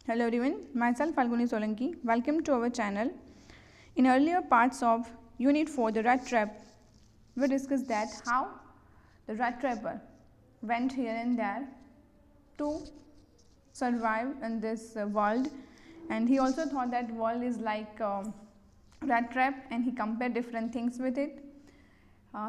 Hello everyone, myself Falguni Solanki. Welcome to our channel. In earlier parts of Unit 4, the rat trap, we discussed that how the rat trapper went here and there to survive in this world, and he also thought that world is like a rat trap, and he compared different things with it.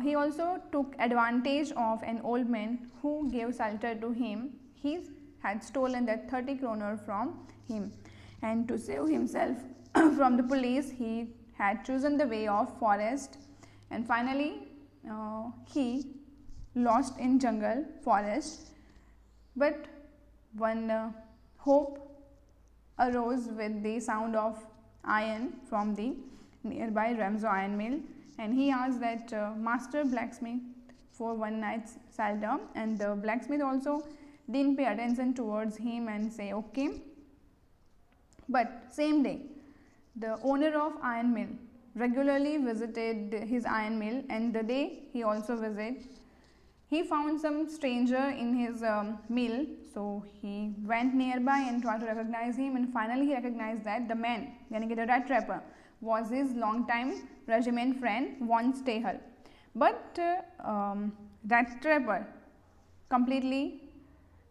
He also took advantage of an old man who gave shelter to him. He had stolen that 30 kroner from him, and to save himself from the police he had chosen the way of forest, and finally he lost in jungle forest. But one hope arose with the sound of iron from the nearby Ramzo iron mill, and he asked that master blacksmith for one night's shelter, and the blacksmith also didn't pay attention towards him and say okay. But same day the owner of iron mill regularly visited his iron mill, and the day he also visited, he found some stranger in his mill. So he went nearby and tried to recognize him, and finally he recognized that the man, yani the rat trapper, was his long time regiment friend Von Stahel. But rat trapper completely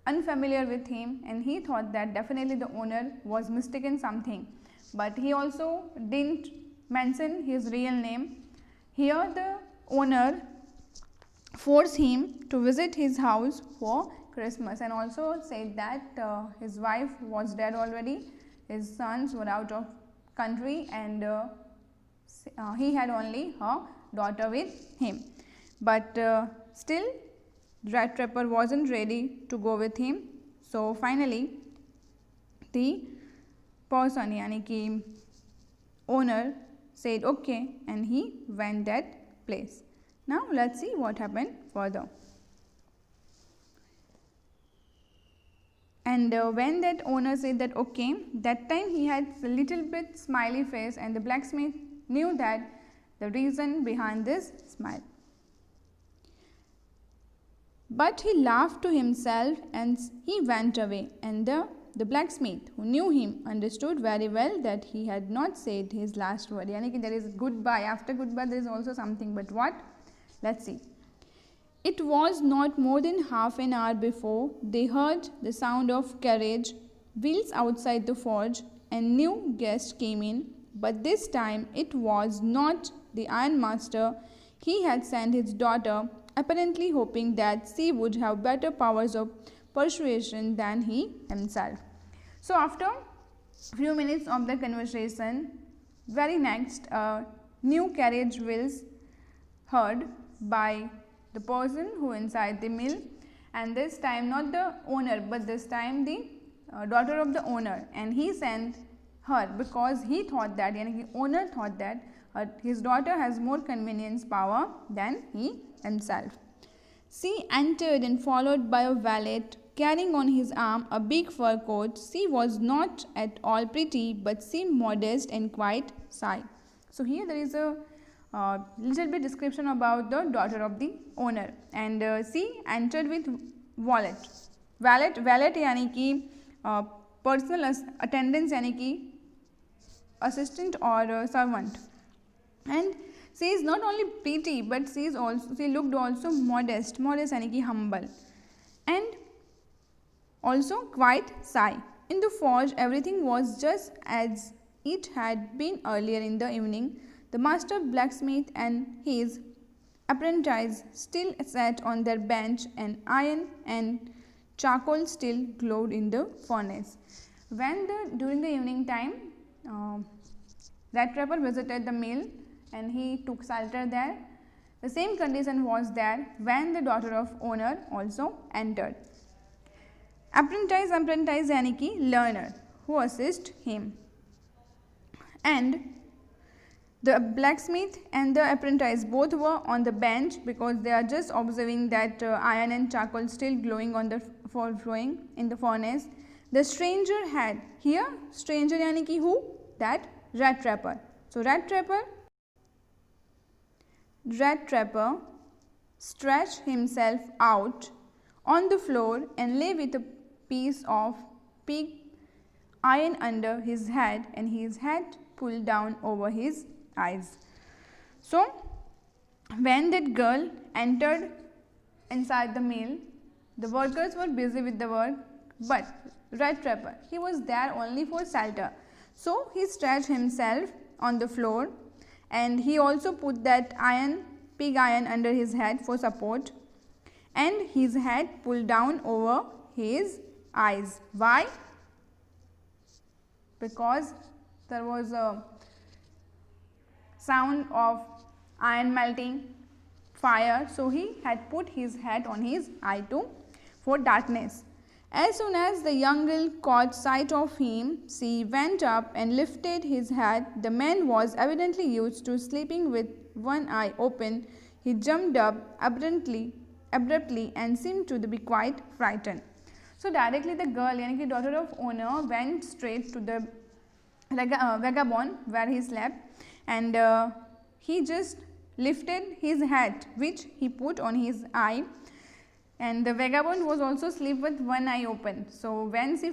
unfamiliar with him, and he thought that definitely the owner was mistaken something, but he also didn't mention his real name. Here the owner forced him to visit his house for Christmas, and also said that his wife was dead already, his sons were out of country, and he had only her daughter with him. But still rat trapper wasn't ready to go with him. So finally the person, yani ki owner, said okay, and he went that place. Now let's see what happened further. And when that owner said that okay, that time he had a little bit smiley face, and the blacksmith knew that the reason behind this smile. But he laughed to himself and he went away, and the blacksmith, who knew him, understood very well that he had not said his last word. Yani there is goodbye, after goodbye there is also something, but what? Let's see. It was not more than half an hour before they heard the sound of carriage wheels outside the forge, and new guest came in, but this time it was not the ironmaster. He had sent his daughter, apparently hoping that she would have better powers of persuasion than he himself. So after few minutes of the conversation, very next new carriage wheels heard by the person who inside the mill, and this time not the owner, but this time the daughter of the owner, and he sent her because he thought that, yani the owner thought that his daughter has more convenience power than he himself. She entered and followed by a valet carrying on his arm a big fur coat. She was not at all pretty, but seemed modest and quite shy. So here there is a little bit description about the daughter of the owner, and she entered with valet. Valet यानी कि personal attendance यानी कि assistant or servant, and she is not only pretty but she looked also modest यानी कि humble, and also quite shy. In the forge everything was just as it had been earlier in the evening. The master blacksmith and his apprentice still sat on their bench, and iron and charcoal still glowed in the furnace. When during the evening time rat trapper visited the mill and he took shelter there, the same condition was there when the daughter of owner also entered. Apprentice यानी कि learner who assist him, and the blacksmith and the apprentice both were on the bench because they are just observing that iron and charcoal still glowing on the flowing in the furnace. The stranger had, here stranger यानी कि who? That rat trapper. So rat trapper stretched himself out on the floor and lay with a piece of pig iron under his head and his head pulled down over his eyes. So, when that girl entered inside the mill, the workers were busy with the work, but Rat Trapper, he was there only for shelter. So, he stretched himself on the floor and he also put that pig iron under his head for support, and his head pulled down over his eyes. Why? Because there was a sound of iron melting, fire, so he had put his head on his eye too for darkness. As soon as the young girl caught sight of him, she went up and lifted his head. The man was evidently used to sleeping with one eye open. He jumped up abruptly and seemed to be quite frightened. So directly the girl, यानी कि daughter of owner, went straight to the vagabond where he slept, and he just lifted his head which he put on his eye, and the vagabond was also asleep with one eye open. So when he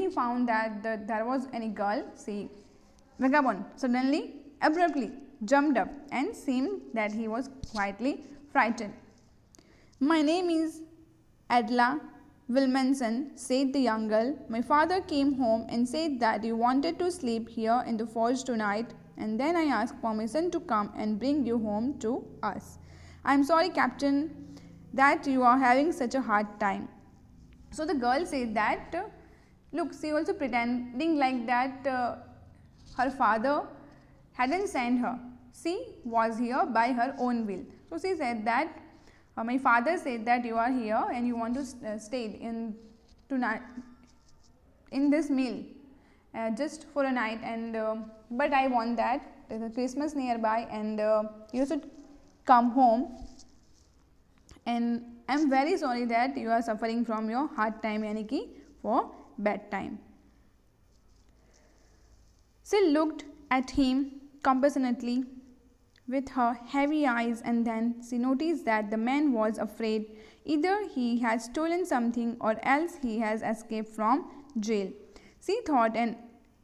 found that there was any girl, vagabond suddenly abruptly jumped up and seemed that he was quietly frightened. My name is Adela Wilmanson, said the young girl. My father came home and said that you wanted to sleep here in the forge tonight, and then I asked permission to come and bring you home to us. I am sorry, Captain, that you are having such a hard time. So the girl said that, look, she also pretending like that her father hadn't sent her. She was here by her own will. So she said that my father said that you are here and you want to stay in tonight in this mill just for a night, and but I want that there's a Christmas nearby and you should come home, and I am very sorry that you are suffering from your hard time, यानी कि for bad time. She looked at him compassionately with her heavy eyes, and then she noticed that the man was afraid. Either he had stolen something or else he has escaped from jail. She thought and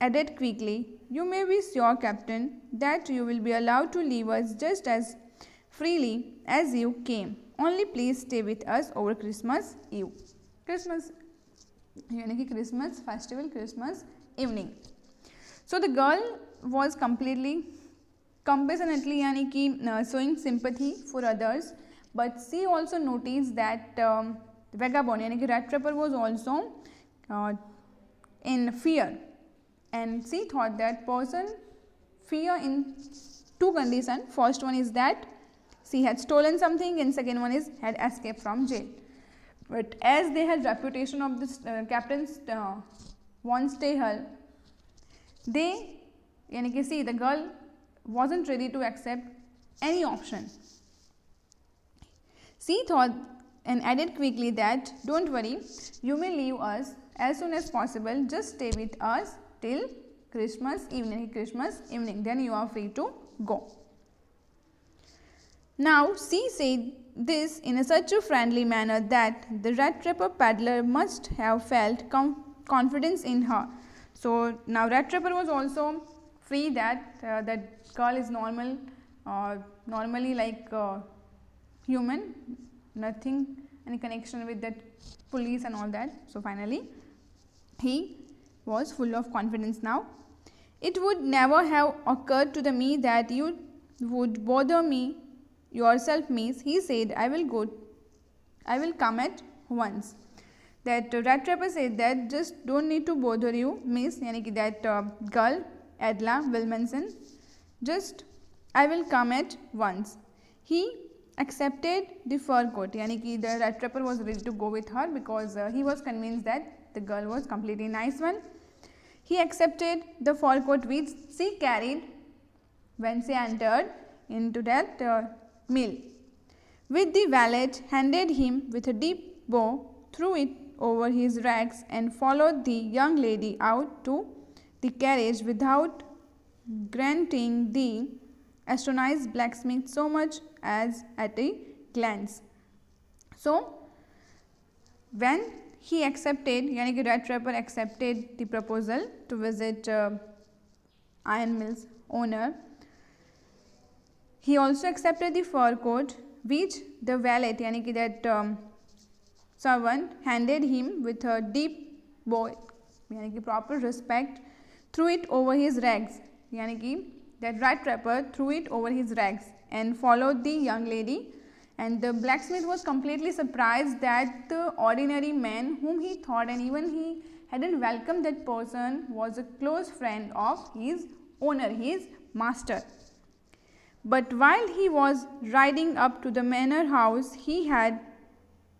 added quickly, you may be sure, Captain, that you will be allowed to leave us just as freely as you came. Only please stay with us over Christmas Eve. Christmas यानी कि Christmas festival, Christmas evening. So the girl was completely compassionately यानी कि showing sympathy for others, but she also noticed that the vagabond यानी कि rat trapper was also in fear, and she thought that person fear in two conditions. First one is that she had stolen something, and second one is had escaped from jail. But as they had reputation of this Captain Von Stahel, they यानी कि see the girl wasn't ready to accept any option. She thought and added quickly that don't worry, you may leave us as soon as possible, just stay with us till Christmas evening, then you are free to go. Now she said this in such a friendly manner that the rat trapper peddler must have felt confidence in her. So now rat trapper was also free that that girl is normally like human, nothing any connection with that police and all that. So finally he was full of confidence now. It would never have occurred to me that you would bother me yourself, miss, he said. I will come at once. That rat trapper said that just don't need to bother you, miss, यानी कि that girl Adela Wilmanson, just I will come at once. He accepted the fur coat, यानी कि the rat trapper was ready to go with her because he was convinced that the girl was completely nice one. He accepted the fur coat which she carried when she entered into that mill. With the valet handed him with a deep bow, threw it over his rags and followed the young lady out to the carriage without granting the astonished blacksmith so much as at a glance. So when he accepted, यानी कि rat trapper accepted the proposal to visit iron mill's owner. He also accepted the fur coat which the valet, यानी कि that servant handed him with a deep bow, यानी कि proper respect, threw it over his rags, यानी कि that rat trapper threw it over his rags and followed the young lady. And the blacksmith was completely surprised that the ordinary man whom he thought and even he hadn't welcomed that person was a close friend of his owner, his master. But while he was riding up to the manor house, he had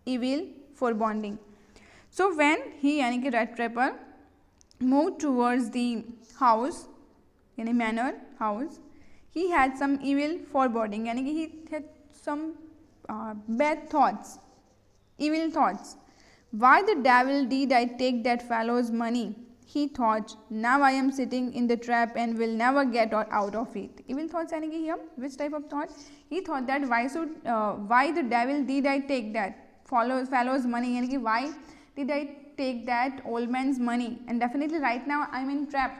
evil foreboding. So when he, यानी कि rat trapper, moved towards the house, यानी manor house, he had some evil foreboding, यानी कि he had some bad thoughts, evil thoughts. Why the devil did I take that fellow's money? He thought, now I am sitting in the trap and will never get out of it. Evil thoughts यानी कि here which type of thought? He thought that why the devil did I take that fellow's money, यानी कि why did I take that old man's money, and definitely right now I am in trap.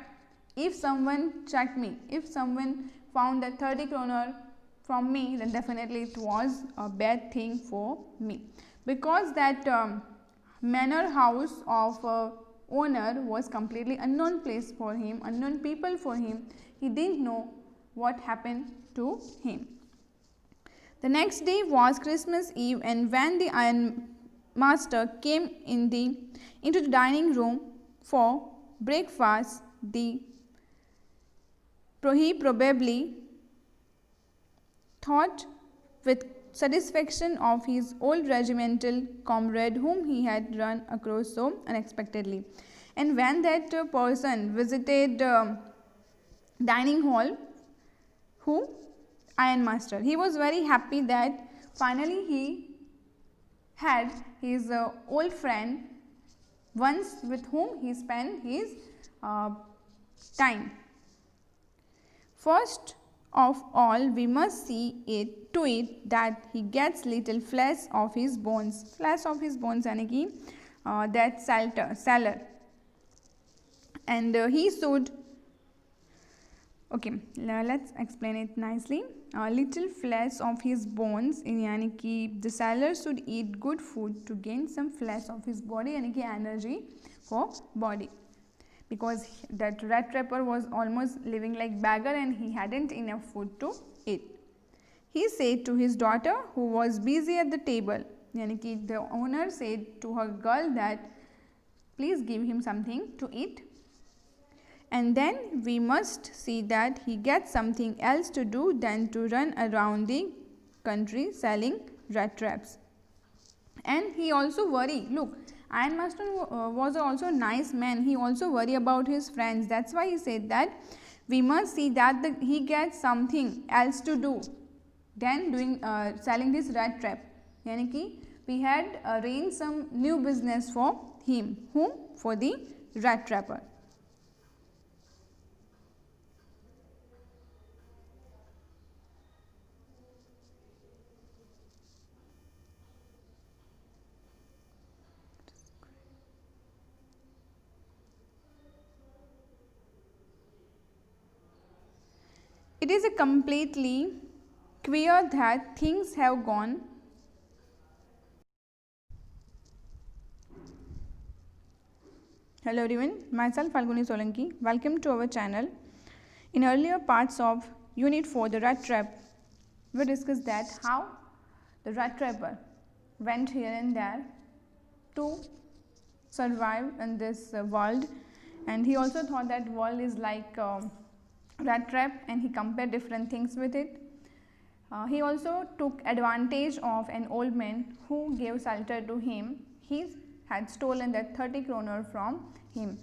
If someone checked me, if someone found that 30 kroner from me, then definitely it was a bad thing for me, because that manor house of owner was completely unknown place for him, unknown people for him. He didn't know what happened to him. The next day was Christmas Eve, and when the iron master came into the dining room for breakfast, he probably thought with satisfaction of his old regimental comrade whom he had run across so unexpectedly. And when that person visited dining hall, who? Iron master. He was very happy that finally he had his old friend once with whom he spent his time. First of all, we must see to it that he gets little flesh of his bones. Flesh of his bones यानी कि that cellar. And he should, okay, let's explain it nicely. Little flesh of his bones यानी कि the sailor should eat good food to gain some flesh of his body, यानी कि energy for body. Because that rat trapper was almost living like beggar and he hadn't enough food to eat. He said to his daughter who was busy at the table, यानी कि the owner said to her girl that please give him something to eat, and then we must see that he gets something else to do than to run around the country selling rat traps. And he also worry, look, Iron Master was also a nice man. He also worry about his friends. That's why he said that we must see that he gets something else to do than doing selling this rat trap. यानी कि we had arranged some new business for him. Whom? For the rat trapper. It is completely clear that things have gone Hello everyone, myself Falguni Solanki. Welcome to our channel. In earlier parts of Unit 4, the rat trap, we discussed that how the rat trapper went here and there to survive in this world, and he also thought that world is like rat trap, and he compared different things with it. He also took advantage of an old man who gave shelter to him. He had stolen that 30 kroner from him,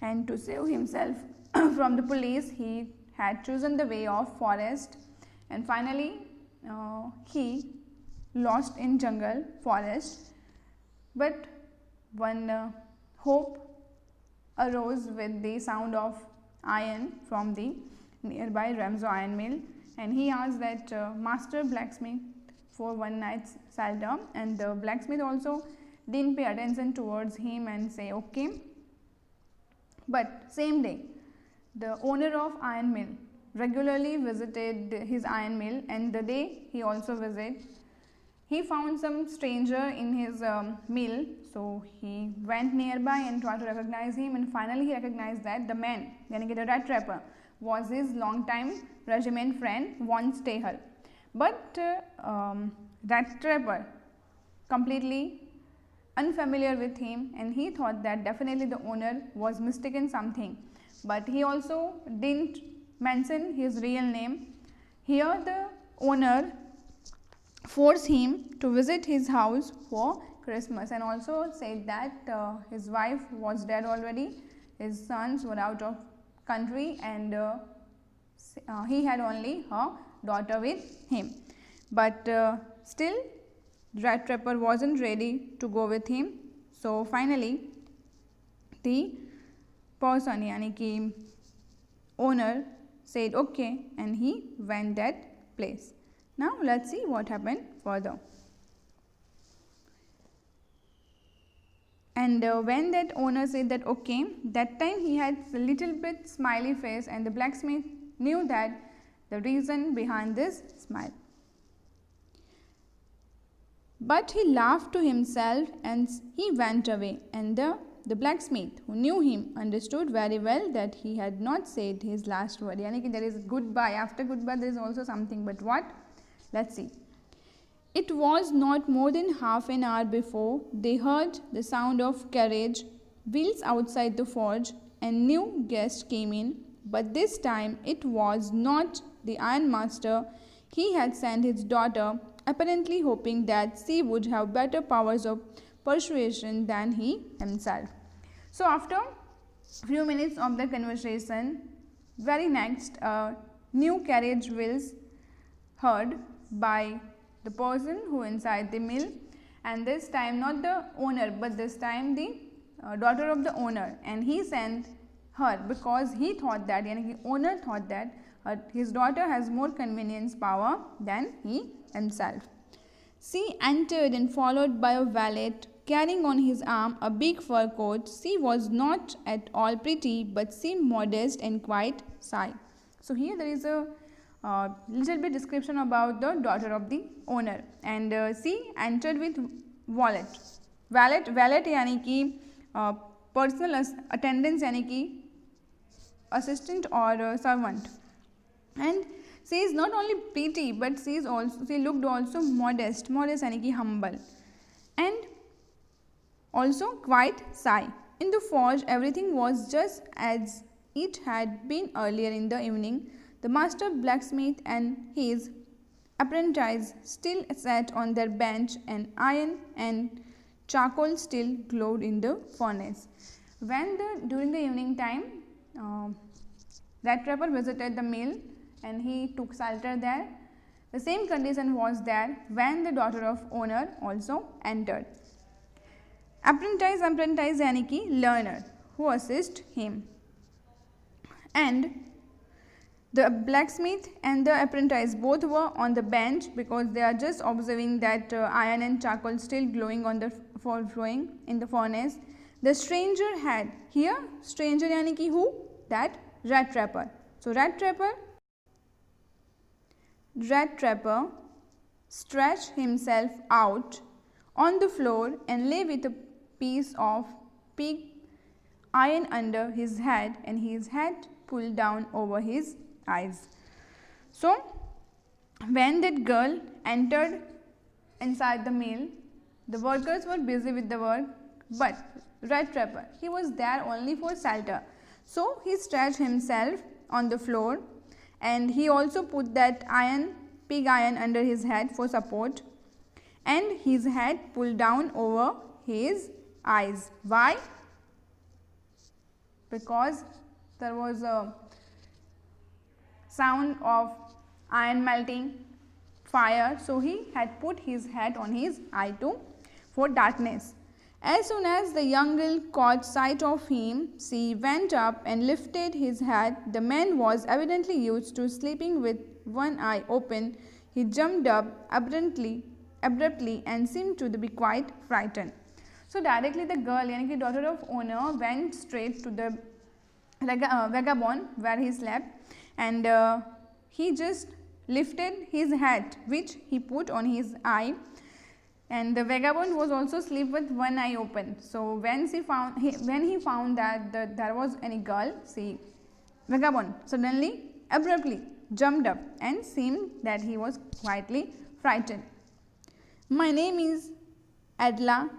and to save himself from the police he had chosen the way of forest, and finally he lost in jungle forest. But one hope arose with the sound of iron from the nearby Ramsau iron mill, and he asked that master blacksmith for one night's shelter, and the blacksmith also didn't pay attention towards him and say okay. But same day, the owner of iron mill regularly visited his iron mill, and the day he also visited, he found some stranger in his mill. So he went nearby and tried to recognize him, and finally he recognized that the man, yani ki the rat trapper, was his long time regiment friend Von Stahel. But rat trapper completely unfamiliar with him, and he thought that definitely the owner was mistaken something, but he also didn't mention his real name. Here the owner forced him to visit his house for Christmas, and also said that his wife was dead already, his sons were out of country, and he had only her daughter with him. But still rat trapper wasn't ready to go with him. So finally the person, yani ki owner, said okay, and he went that place. Now let's see what happened further. And when that owner said that okay, that time he had a little bit smiley face, and the blacksmith knew that the reason behind this smile. But he laughed to himself and he went away, and the blacksmith, who knew him, understood very well that he had not said his last word. Yani ki there is goodbye. After goodbye there is also something, but what? Let's see. It was not more than half an hour before they heard the sound of carriage wheels outside the forge, and new guest came in. But this time it was not the ironmaster. He had sent his daughter, apparently hoping that she would have better powers of persuasion than he himself. So after few minutes of the conversation, very next new carriage wheels heard by the person who inside the mill, and this time not the owner, but this time the daughter of the owner, and he sent her because he thought that, yani the owner thought that his daughter has more convenience power than he himself. She entered and followed by a valet carrying on his arm a big fur coat. She was not at all pretty, but seemed modest and quite shy. So here there is a little bit description about the daughter of the owner, and she entered with valet. Valet यानी कि personal attendance यानी कि assistant or servant, and she is not only pretty but she looked also modest यानी कि humble, and also quite shy. In the forge everything was just as it had been earlier in the evening. The master blacksmith and his apprentice still sat on their bench, and iron and charcoal still glowed in the furnace. When during the evening time, rat trapper visited the mill and he took shelter there. The same condition was there when the daughter of owner also entered. Apprentice यानी कि learner who assist him, and the blacksmith and the apprentice both were on the bench because they are just observing that iron and charcoal still glowing on the flowing in the furnace. The stranger had, here stranger यानी कि who? That rat trapper. So rat trapper stretched himself out on the floor and lay with a piece of pig iron under his head, and his head pulled down over his eyes. So when that girl entered inside the mill, the workers were busy with the work, but rat trapper, he was there only for shelter. So he stretched himself on the floor, and he also put that pig iron under his head for support, and his head pulled down over his eyes. Why? Because there was a sound of iron melting, fire, so he had put his head on his eye too for darkness. As soon as the young girl caught sight of him, she went up and lifted his head. The man was evidently used to sleeping with one eye open. He jumped up abruptly and seemed to be quite frightened. So directly the girl, यानी कि daughter of owner, went straight to the vagabond where he slept, and he just lifted his hat which he put on his eye, and the vagabond was also asleep with one eye open. So when he found that there was any girl, see, vagabond suddenly abruptly jumped up and seemed that he was quietly frightened. "My name is Adela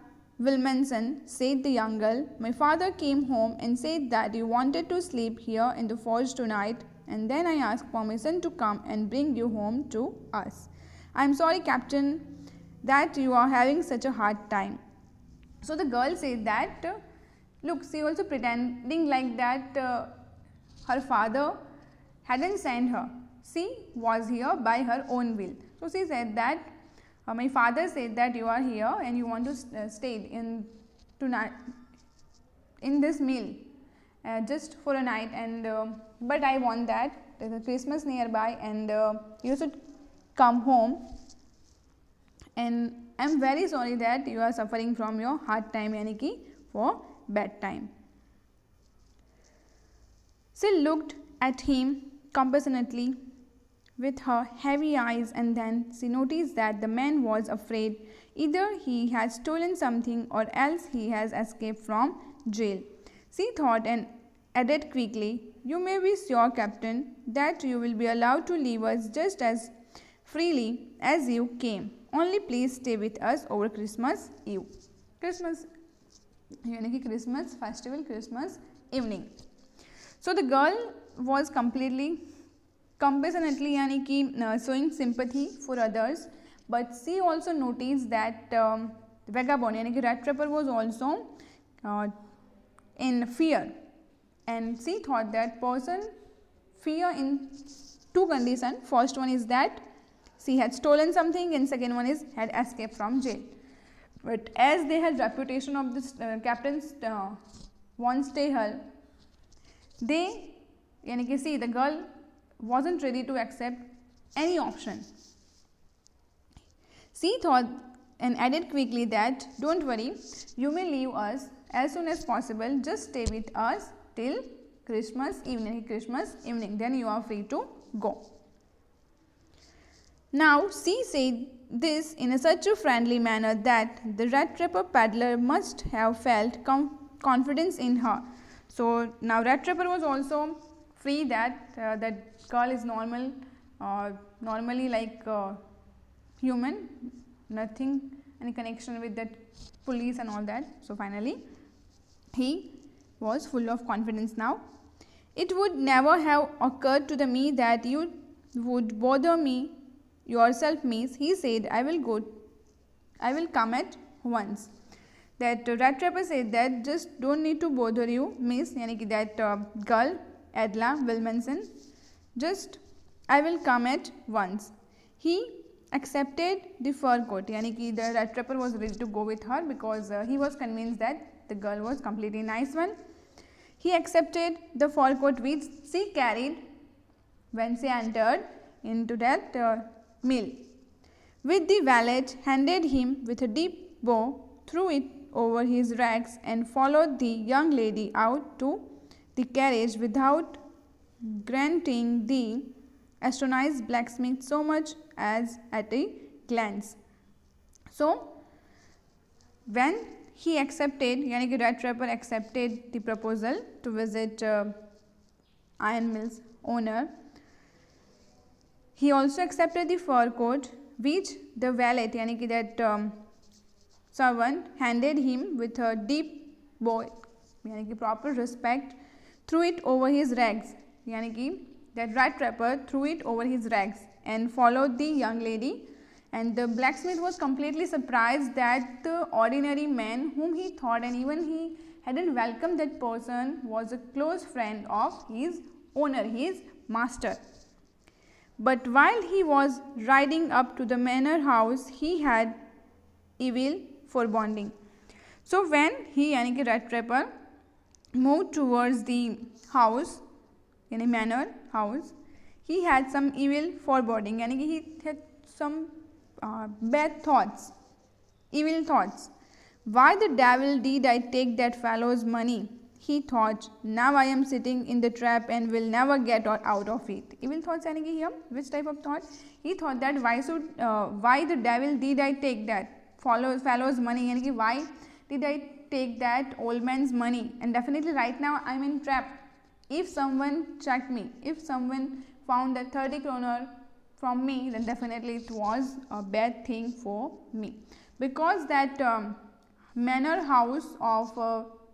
Wilmanson," said the young girl. "My father came home and said that you wanted to sleep here in the forge tonight, and then I asked permission to come and bring you home to us. I am sorry, Captain, that you are having such a hard time." So the girl said that, look, she also pretending like that her father hadn't sent her. She was here by her own will. So she said that, my father said that you are here and you want to stay in tonight in this meal just for a night, and but I want that there's a Christmas nearby, and you should come home, and I am very sorry that you are suffering from your hard time, यानी कि for bad time. She looked at him compassionately with her heavy eyes, and then she noticed that the man was afraid. Either he had stolen something or else he has escaped from jail. She thought and added quickly, "You may be sure, Captain, that you will be allowed to leave us just as freely as you came. Only please stay with us over Christmas Eve." Christmas यानी कि Christmas festival, Christmas evening. So the girl was compassionately यानी कि showing sympathy for others, but she also noticed that vagabond यानी कि rat trapper was also in fear, and she thought that person fear in two conditions. First one is that she had stolen something, and second one is had escaped from jail. But as they had reputation of this Captain Von Stahel, they यानी कि see the girl wasn't ready to accept any option. She thought and added quickly that, "Don't worry, you may leave us as soon as possible. Just stay with us till Christmas evening. Then you are free to go." Now she said this in such a friendly manner that the rat trapper peddler must have felt confidence in her. So now rat trapper was also free that that girl is normally like human, nothing any connection with that police and all that. So finally he was full of confidence now. "It would never have occurred to me that you would bother me yourself, miss," he said. I will come at once." That rat trapper said that, "Just don't need to bother you, miss," यानी कि that girl Adela Wilmanson, "just I will come at once." He accepted the fur coat, यानी कि the rat trapper was ready to go with her because he was convinced that the girl was completely nice one. He accepted the fur coat which she carried when she entered into that mill. With the valet handed him with a deep bow, threw it over his rags, and followed the young lady out to the carriage without granting the astonished blacksmith so much as at a glance. So when he accepted, यानी कि rat trapper accepted the proposal to visit iron mills owner, he also accepted the fur coat which the valet यानी कि that servant handed him with a deep bow, यानी कि proper respect, threw it over his rags, यानी कि that rat trapper threw it over his rags and followed the young lady. And the blacksmith was completely surprised that the ordinary man whom he thought and even he hadn't welcomed that person was a close friend of his owner, his master. But while he was riding up to the manor house, he had evil foreboding. So when he यानी कि rat trapper moved towards the house, यानी manor house, he had some evil foreboding, यानी कि he had some bad thoughts, evil thoughts. Why the devil did I take that fellow's money? He thought, now I am sitting in the trap and will never get out of it. Evil thoughts यानी कि here which type of thought? He thought that why the devil did I take that fellow's money? यानी कि why did I take that old man's money? And definitely right now I am in trap. If someone checked me, if someone found that 30 kroner from me, then definitely it was a bad thing for me, because that manor house of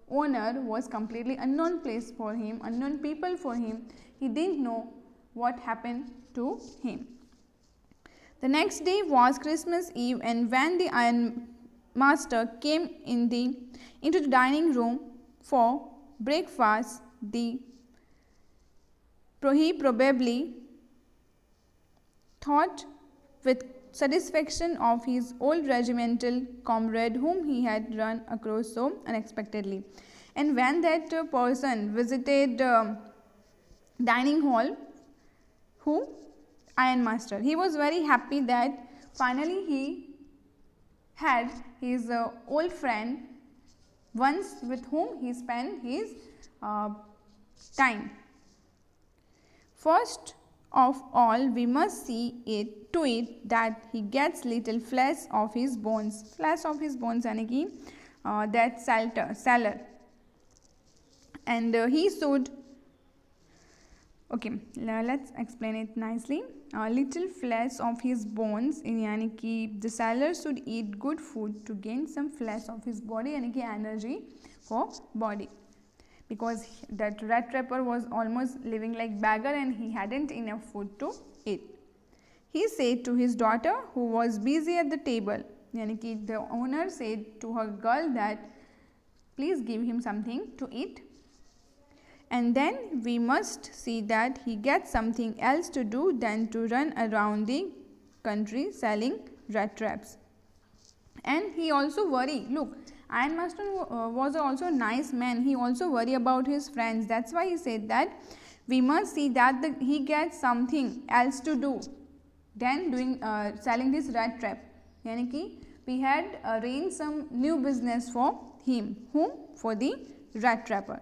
owner was completely unknown place for him, unknown people for him. He didn't know what happened to him. The next day was Christmas Eve, and when the iron master came into the dining room for breakfast, he probably thought with satisfaction of his old regimental comrade whom he had run across so unexpectedly. And when that person visited dining hall, who? Ironmaster. He was very happy that finally he had his old friend once with whom he spent his time. First of all, we must see to it that he gets little flesh of his bones. Flesh of his bones यानी कि that cellar. And he should, okay, let's explain it nicely. Little flesh of his bones यानी कि the sailor should eat good food to gain some flesh of his body यानी कि energy for body. Because that rat trapper was almost living like beggar and he hadn't enough food to eat. He said to his daughter who was busy at the table, यानी कि the owner said to her girl that please give him something to eat. And then we must see that he gets something else to do than to run around the country selling rat traps. And he also worry. Look, Ironmaster was also a nice man. He also worry about his friends. That's why he said that we must see that he gets something else to do than doing selling this rat trap. यानी कि we had arranged some new business for him. Whom? For the rat trapper.